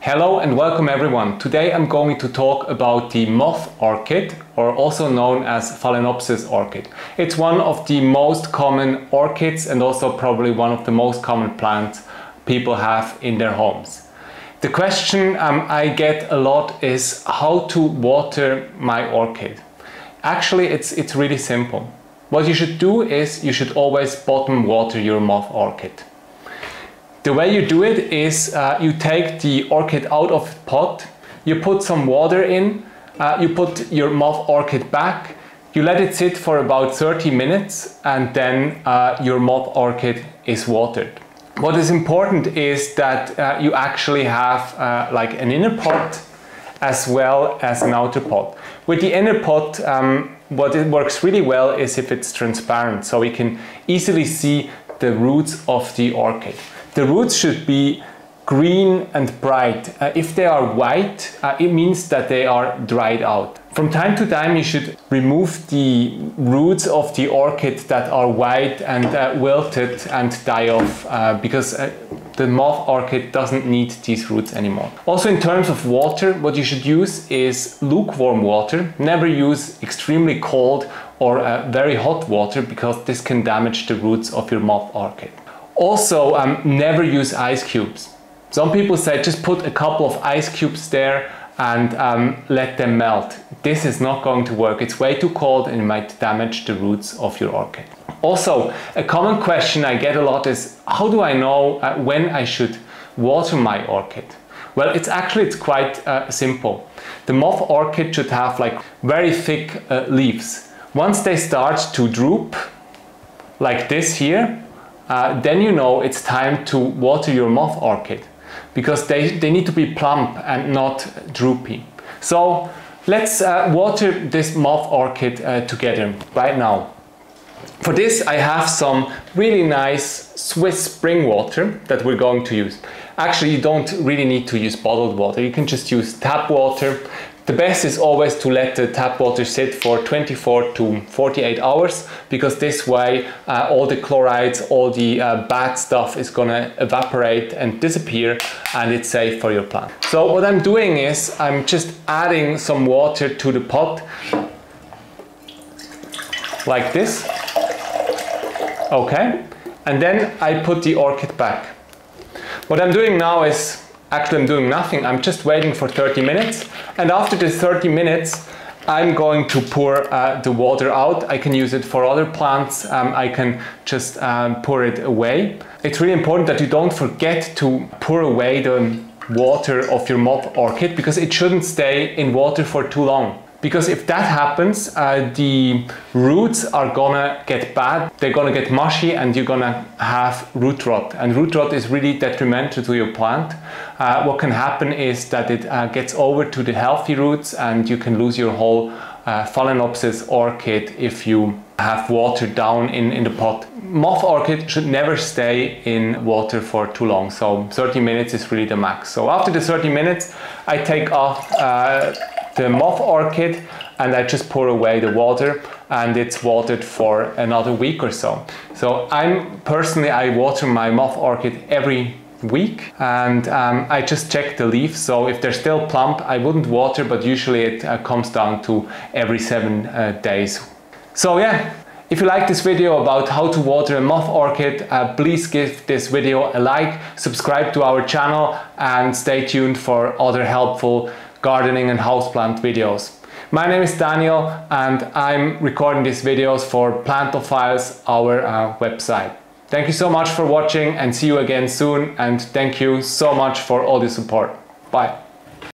Hello and welcome everyone. Today I'm going to talk about the moth orchid, or also known as Phalaenopsis orchid. It's one of the most common orchids and also probably one of the most common plants people have in their homes. The question I get a lot is how to water my orchid. Actually, it's really simple. What you should do is you should always bottom water your moth orchid. The way you do it is you take the orchid out of the pot, you put some water in, you put your moth orchid back, you let it sit for about 30 minutes and then your moth orchid is watered. What is important is that you actually have like an inner pot as well as an outer pot. With the inner pot, what it works really well is if it's transparent, so we can easily see the roots of the orchid. The roots should be green and bright. If they are white, it means that they are dried out. From time to time you should remove the roots of the orchid that are white and wilted and die off because the moth orchid doesn't need these roots anymore. Also, in terms of water, what you should use is lukewarm water. Never use extremely cold or very hot water because this can damage the roots of your moth orchid. Also, never use ice cubes. Some people say just put a couple of ice cubes there and let them melt. This is not going to work. It's way too cold and it might damage the roots of your orchid. Also, a common question I get a lot is how do I know when I should water my orchid? Well, it's quite simple. The moth orchid should have like very thick leaves. Once they start to droop, like this here, then you know it's time to water your moth orchid because they need to be plump and not droopy. So let's water this moth orchid together right now. For this I have some really nice Swiss spring water that we're going to use. Actually, you don't really need to use bottled water, you can just use tap water. The best is always to let the tap water sit for 24 to 48 hours because this way all the chlorides, all the bad stuff is gonna evaporate and disappear and it's safe for your plant. So what I'm doing is I'm just adding some water to the pot like this. Okay, and then I put the orchid back. What I'm doing now is actually I'm doing nothing. I'm just waiting for 30 minutes. And after the 30 minutes, I'm going to pour the water out. I can use it for other plants. I can just pour it away. It's really important that you don't forget to pour away the water of your moth orchid because it shouldn't stay in water for too long. Because if that happens, the roots are gonna get bad, they're gonna get mushy and you're gonna have root rot. And root rot is really detrimental to your plant. What can happen is that it gets over to the healthy roots and you can lose your whole Phalaenopsis orchid if you have water down in the pot. Moth orchid should never stay in water for too long, so 30 minutes is really the max. So after the 30 minutes, I take off the moth orchid and I just pour away the water and it's watered for another week or so. So I water my moth orchid every week and I just check the leaves. So if they're still plump, I wouldn't water, but usually it comes down to every 7 days. So yeah, if you like this video about how to water a moth orchid, please give this video a like, subscribe to our channel and stay tuned for other helpful gardening and houseplant videos. My name is Daniel and I'm recording these videos for Plantophiles, our website. Thank you so much for watching and see you again soon, and thank you so much for all the support. Bye.